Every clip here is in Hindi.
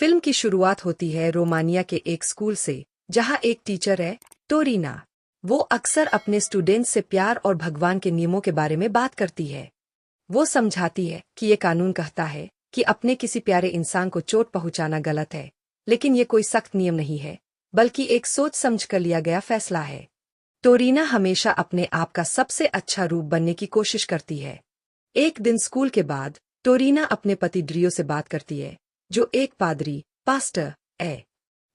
फिल्म की शुरुआत होती है रोमानिया के एक स्कूल से, जहां एक टीचर है, टोरीना। वो अक्सर अपने स्टूडेंट्स से प्यार और भगवान के नियमों के बारे में बात करती है। वो समझाती है कि ये कानून कहता है कि अपने किसी प्यारे इंसान को चोट पहुंचाना गलत है, लेकिन ये कोई सख्त नियम नहीं है, बल्कि एक सोच समझ कर लिया गया फैसला है। टोरीना हमेशा अपने आप का सबसे अच्छा रूप बनने की कोशिश करती है। एक दिन स्कूल के बाद टोरीना अपने पति ड्रियो से बात करती है, जो एक पास्टर है।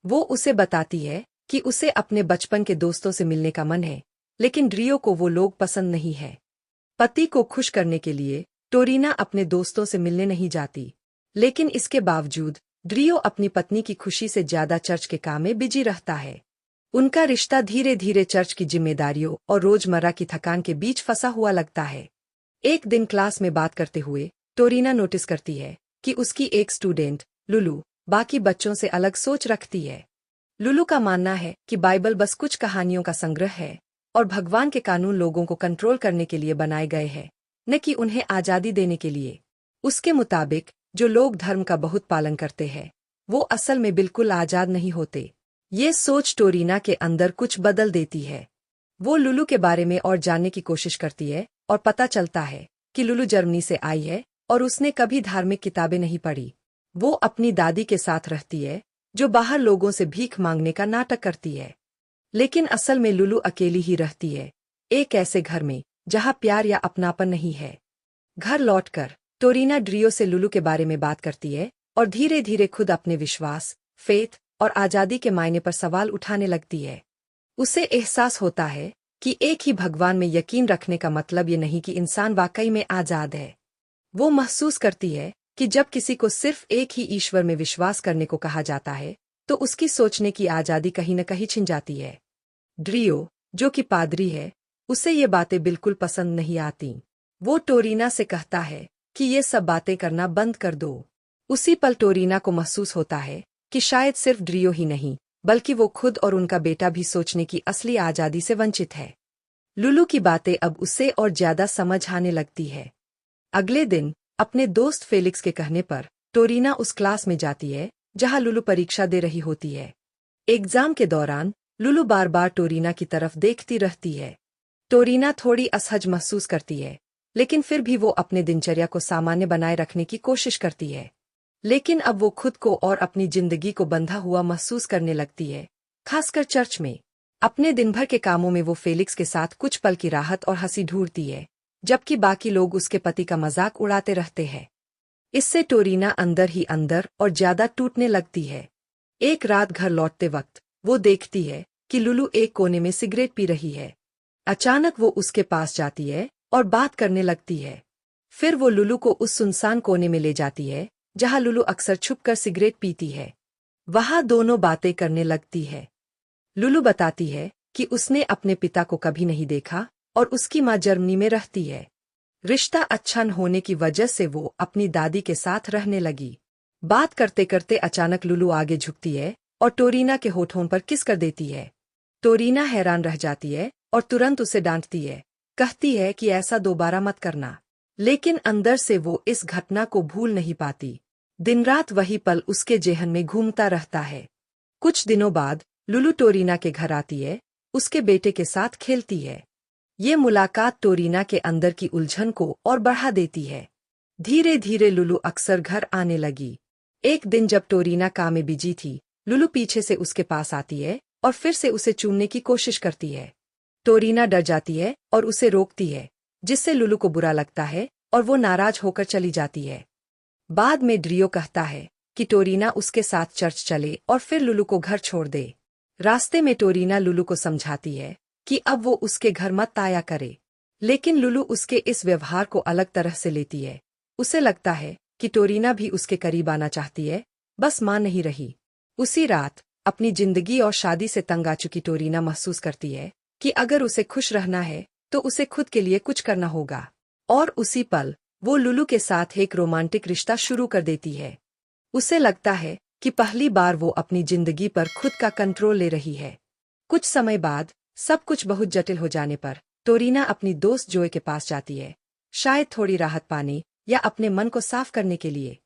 वो उसे बताती है कि उसे अपने बचपन के दोस्तों से मिलने का मन है, लेकिन ड्रियो को वो लोग पसंद नहीं है। पति को खुश करने के लिए टोरीना अपने दोस्तों से मिलने नहीं जाती, लेकिन इसके बावजूद ड्रियो अपनी पत्नी की खुशी से ज्यादा चर्च के काम में बिजी रहता है। उनका रिश्ता धीरे धीरे चर्च की जिम्मेदारियों और रोजमर्रा की थकान के बीच फंसा हुआ लगता है। एक दिन क्लास में बात करते हुए टोरीना नोटिस करती है कि उसकी एक स्टूडेंट, लुलू, बाकी बच्चों से अलग सोच रखती है। लुलू का मानना है कि बाइबल बस कुछ कहानियों का संग्रह है और भगवान के कानून लोगों को कंट्रोल करने के लिए बनाए गए हैं, न कि उन्हें आजादी देने के लिए। उसके मुताबिक जो लोग धर्म का बहुत पालन करते हैं, वो असल में बिल्कुल आजाद नहीं होते। ये सोच टोरीना के अंदर कुछ बदल देती है। वो लुलू के बारे में और जानने की कोशिश करती है और पता चलता है कि लुलू जर्मनी से आई है और उसने कभी धार्मिक किताबें नहीं पढ़ी। वो अपनी दादी के साथ रहती है, जो बाहर लोगों से भीख मांगने का नाटक करती है। लेकिन असल में लुलू अकेली ही रहती है, एक ऐसे घर में जहां प्यार या अपनापन नहीं है। घर लौटकर टोरीना ड्रियो से लुलू के बारे में बात करती है और धीरे धीरे खुद अपने विश्वास, फेथ और आजादी के मायने पर सवाल उठाने लगती है। उसे एहसास होता है कि एक ही भगवान में यकीन रखने का मतलब ये नहीं कि इंसान वाकई में आजाद है। वो महसूस करती है कि जब किसी को सिर्फ एक ही ईश्वर में विश्वास करने को कहा जाता है, तो उसकी सोचने की आजादी कहीं न कहीं छिन जाती है। ड्रियो, जो कि पादरी है, उसे ये बातें बिल्कुल पसंद नहीं आती। वो टोरीना से कहता है कि ये सब बातें करना बंद कर दो। उसी पल टोरीना को महसूस होता है कि शायद सिर्फ ड्रियो ही नहीं, बल्कि वो खुद और उनका बेटा भी सोचने की असली आजादी से वंचित है। लुलू की बातें अब उसे और ज्यादा समझ आने लगती है। अगले दिन अपने दोस्त फेलिक्स के कहने पर टोरीना उस क्लास में जाती है जहां लुलू परीक्षा दे रही होती है। एग्जाम के दौरान लुलू बार बार टोरीना की तरफ देखती रहती है। टोरीना थोड़ी असहज महसूस करती है, लेकिन फिर भी वो अपने दिनचर्या को सामान्य बनाए रखने की कोशिश करती है। लेकिन अब वो खुद को और अपनी जिंदगी को बंधा हुआ महसूस करने लगती है, खासकर चर्च में। अपने दिन भर के कामों में वो फेलिक्स के साथ कुछ पल की राहत और हंसी ढूंढती है, जबकि बाकी लोग उसके पति का मजाक उड़ाते रहते हैं। इससे टोरीना अंदर ही अंदर और ज्यादा टूटने लगती है। एक रात घर लौटते वक्त वो देखती है कि लुलू एक कोने में सिगरेट पी रही है। अचानक वो उसके पास जाती है और बात करने लगती है। फिर वो लुलू को उस सुनसान कोने में ले जाती है जहां लुलू अक्सर छुपकर सिगरेट पीती है। वहां दोनों बातें करने लगती है। लुलू बताती है कि उसने अपने पिता को कभी नहीं देखा और उसकी मां जर्मनी में रहती है। रिश्ता अच्छा न होने की वजह से वो अपनी दादी के साथ रहने लगी। बात करते करते अचानक लुलू आगे झुकती है और टोरीना के होठों पर किस कर देती है। टोरीना हैरान रह जाती है और तुरंत उसे डांटती है, कहती है कि ऐसा दोबारा मत करना। लेकिन अंदर से वो इस घटना को भूल नहीं पाती। दिन रात वही पल उसके जेहन में घूमता रहता है। कुछ दिनों बाद लुलू टोरीना के घर आती है, उसके बेटे के साथ खेलती है। ये मुलाकात टोरीना के अंदर की उलझन को और बढ़ा देती है। धीरे धीरे लुलू अक्सर घर आने लगी। एक दिन जब टोरीना काम में बिजी थी, लुलू पीछे से उसके पास आती है और फिर से उसे चूमने की कोशिश करती है। टोरीना डर जाती है और उसे रोकती है, जिससे लुलू को बुरा लगता है और वो नाराज होकर चली जाती है। बाद में ड्रियो कहता है कि टोरीना उसके साथ चर्च चले और फिर लुलू को घर छोड़ दे। रास्ते में टोरीना लुलू को समझाती है कि अब वो उसके घर मत आया करे, लेकिन लुलू उसके इस व्यवहार को अलग तरह से लेती है। उसे लगता है कि टोरीना भी उसके करीब आना चाहती है, बस मान नहीं रही। उसी रात अपनी जिंदगी और शादी से तंग आ चुकी टोरीना महसूस करती है कि अगर उसे खुश रहना है तो उसे खुद के लिए कुछ करना होगा। और उसी पल वो लुलू के साथ एक रोमांटिक रिश्ता शुरू कर देती है। उसे लगता है कि पहली बार वो अपनी जिंदगी पर खुद का कंट्रोल ले रही है। कुछ समय बाद सब कुछ बहुत जटिल हो जाने पर टोरीना अपनी दोस्त जोए के पास जाती है, शायद थोड़ी राहत पाने या अपने मन को साफ करने के लिए।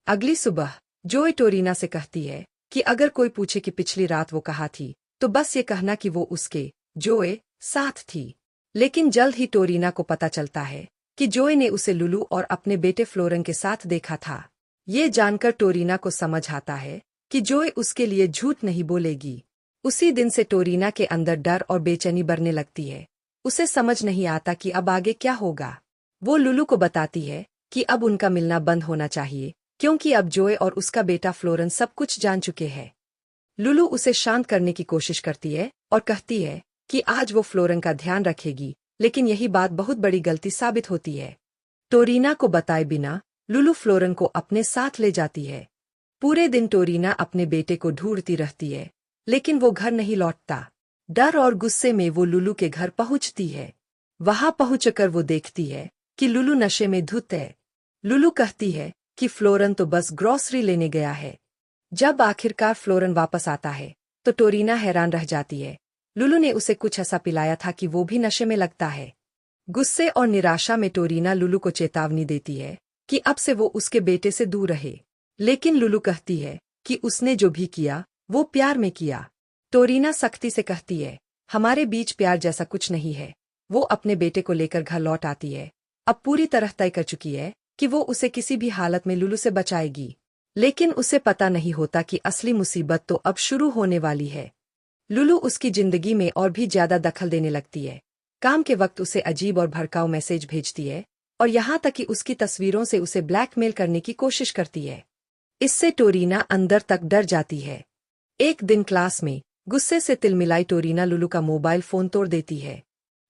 अगली सुबह जोए टोरीना से कहती है कि अगर कोई पूछे कि पिछली रात वो कहाँ थी, तो बस ये कहना कि वो उसके जोए साथ थी। लेकिन जल्द ही टोरीना को पता चलता है कि जोए ने उसे लुलू और अपने बेटे फ्लोरन के साथ देखा था। ये जानकर टोरीना को समझ आता है कि जोए उसके लिए झूठ नहीं बोलेगी। उसी दिन से टोरीना के अंदर डर और बेचैनी बढ़ने लगती है। उसे समझ नहीं आता कि अब आगे क्या होगा। वो लुलू को बताती है कि अब उनका मिलना बंद होना चाहिए, क्योंकि अब जोए और उसका बेटा फ्लोरन सब कुछ जान चुके हैं। लुलू उसे शांत करने की कोशिश करती है और कहती है कि आज वो फ्लोरन का ध्यान रखेगी, लेकिन यही बात बहुत बड़ी गलती साबित होती है। टोरीना को बताए बिना लुलू फ्लोरन को अपने साथ ले जाती है। पूरे दिन टोरीना अपने बेटे को ढूंढती रहती है, लेकिन वो घर नहीं लौटता। डर और गुस्से में वो लुलू के घर पहुंचती है। वहां पहुंचकर वो देखती है कि लुलू नशे में धुत है। लुलू कहती है कि फ्लोरन तो बस ग्रॉसरी लेने गया है। जब आखिरकार फ्लोरन वापस आता है तो टोरीना हैरान रह जाती है। लुलू ने उसे कुछ ऐसा पिलाया था कि वो भी नशे में लगता है। गुस्से और निराशा में टोरीना लुलू को चेतावनी देती है कि अब से वो उसके बेटे से दूर रहे। लेकिन लुलू कहती है कि उसने जो भी किया वो प्यार में किया। टोरीना सख्ती से कहती है, हमारे बीच प्यार जैसा कुछ नहीं है। वो अपने बेटे को लेकर घर लौट आती है। अब पूरी तरह तय कर चुकी है कि वो उसे किसी भी हालत में लुलू से बचाएगी। लेकिन उसे पता नहीं होता कि असली मुसीबत तो अब शुरू होने वाली है। लुलू उसकी जिंदगी में और भी ज्यादा दखल देने लगती है। काम के वक्त उसे अजीब और भड़काऊ मैसेज भेजती है, और यहाँ तक कि उसकी तस्वीरों से उसे ब्लैकमेल करने की कोशिश करती है। इससे टोरीना अंदर तक डर जाती है। एक दिन क्लास में गुस्से से तिलमिलाई टोरीना लुलू का मोबाइल फोन तोड़ देती है।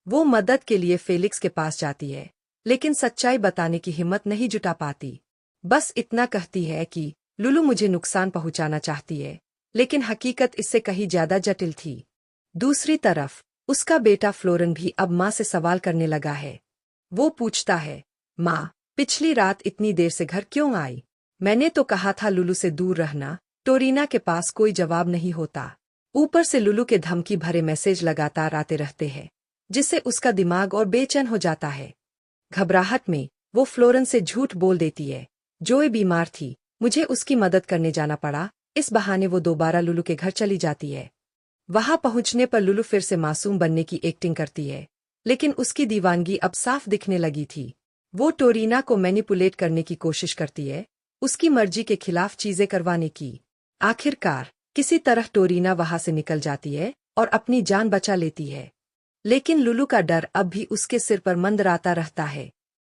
वो मदद के लिए फेलिक्स के पास जाती है, लेकिन सच्चाई बताने की हिम्मत नहीं जुटा पाती। बस इतना कहती है कि लुलू मुझे नुकसान पहुंचाना चाहती है, लेकिन हकीकत इससे कहीं ज्यादा जटिल थी। दूसरी तरफ उसका बेटा फ्लोरन भी अब माँ से सवाल करने लगा है। वो पूछता है, माँ, पिछली रात इतनी देर से घर क्यों आई? मैंने तो कहा था लुलू से दूर रहना। टोरीना के पास कोई जवाब नहीं होता। ऊपर से लुलू के धमकी भरे मैसेज लगातार आते रहते हैं, जिससे उसका दिमाग और बेचैन हो जाता है। घबराहट में वो फ्लोरन से झूठ बोल देती है, जोए बीमार थी, मुझे उसकी मदद करने जाना पड़ा। इस बहाने वो दोबारा लुलू के घर चली जाती है। वहां पहुंचने पर लुलू फिर से मासूम बनने की एक्टिंग करती है, लेकिन उसकी दीवानगी अब साफ दिखने लगी थी। वो टोरीना को मैनिपुलेट करने की कोशिश करती है, उसकी मर्जी के खिलाफ चीजें करवाने की। आखिरकार किसी तरह टोरीना वहां से निकल जाती है और अपनी जान बचा लेती है। लेकिन लुलू का डर अब भी उसके सिर पर मंडराता रहता है।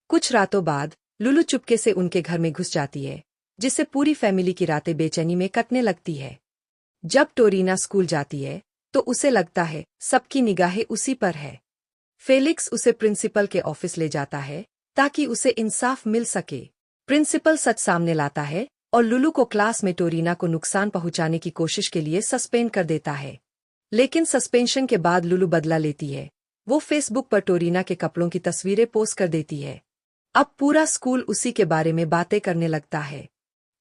कुछ रातों बाद लुलू चुपके से उनके घर में घुस जाती है, जिससे पूरी फैमिली की रातें बेचैनी में कटने लगती है। जब टोरीना स्कूल जाती है तो उसे लगता है सबकी निगाहें उसी पर है। फेलिक्स उसे प्रिंसिपल के ऑफिस ले जाता है ताकि उसे इंसाफ मिल सके। प्रिंसिपल सच सामने लाता है और लुलू को क्लास में टोरीना को नुकसान पहुंचाने की कोशिश के लिए सस्पेंड कर देता है। लेकिन सस्पेंशन के बाद लुलू बदला लेती है। वो फेसबुक पर टोरीना के कपड़ों की तस्वीरें पोस्ट कर देती है। अब पूरा स्कूल उसी के बारे में बातें करने लगता है।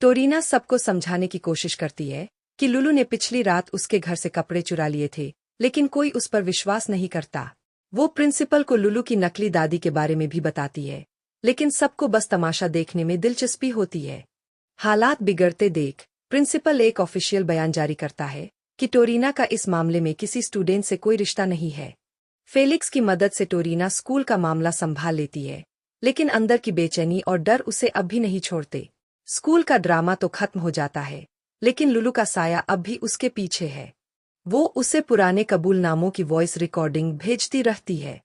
टोरीना सबको समझाने की कोशिश करती है कि लुलू ने पिछली रात उसके घर से कपड़े चुरा लिए थे, लेकिन कोई उस पर विश्वास नहीं करता। वो प्रिंसिपल को लुलू की नकली दादी के बारे में भी बताती है, लेकिन सबको बस तमाशा देखने में दिलचस्पी होती है। हालात बिगड़ते देख प्रिंसिपल एक ऑफिशियल बयान जारी करता है कि टोरीना का इस मामले में किसी स्टूडेंट से कोई रिश्ता नहीं है। फेलिक्स की मदद से टोरीना स्कूल का मामला संभाल लेती है, लेकिन अंदर की बेचैनी और डर उसे अब भी नहीं छोड़ते। स्कूल का ड्रामा तो खत्म हो जाता है, लेकिन लुलू का साया अब भी उसके पीछे है। वो उसे पुराने कबूलनामों की वॉइस रिकॉर्डिंग भेजती रहती है।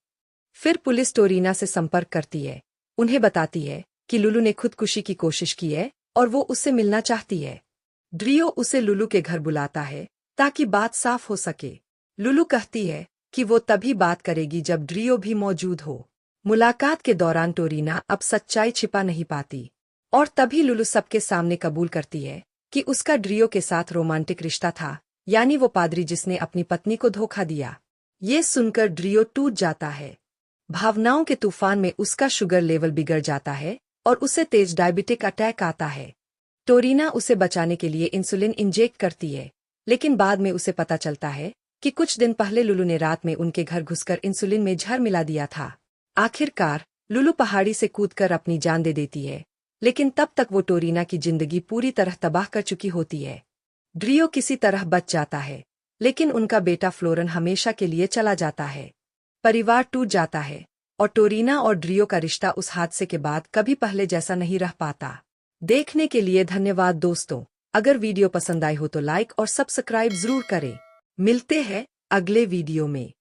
फिर पुलिस टोरीना से संपर्क करती है, उन्हें बताती है कि लुलू ने खुदकुशी की कोशिश की है और वो उससे मिलना चाहती है। ड्रियो उसे लुलू के घर बुलाता है ताकि बात साफ हो सके। लुलू कहती है कि वो तभी बात करेगी जब ड्रियो भी मौजूद हो। मुलाकात के दौरान टोरीना अब सच्चाई छिपा नहीं पाती, और तभी लुलू सबके सामने कबूल करती है कि उसका ड्रियो के साथ रोमांटिक रिश्ता था, यानी वो पादरी जिसने अपनी पत्नी को धोखा दिया। ये सुनकर ड्रियो टूट जाता है। भावनाओं के तूफान में उसका शुगर लेवल बिगड़ जाता है और उसे तेज डायबिटिक अटैक आता है। टोरीना उसे बचाने के लिए इंसुलिन इंजेक्ट करती है, लेकिन बाद में उसे पता चलता है कि कुछ दिन पहले लुलू ने रात में उनके घर घुसकर इंसुलिन में जहर मिला दिया था। आखिरकार लुलू पहाड़ी से कूदकर अपनी जान दे देती है, लेकिन तब तक वो टोरीना की जिंदगी पूरी तरह तबाह कर चुकी होती है। ड्रियो किसी तरह बच जाता है, लेकिन उनका बेटा फ्लोरन हमेशा के लिए चला जाता है। परिवार टूट जाता है और टोरीना और ड्रियो का रिश्ता उस हादसे के बाद कभी पहले जैसा नहीं रह पाता। देखने के लिए धन्यवाद दोस्तों। अगर वीडियो पसंद आई हो तो लाइक और सब्सक्राइब जरूर करें। मिलते हैं अगले वीडियो में।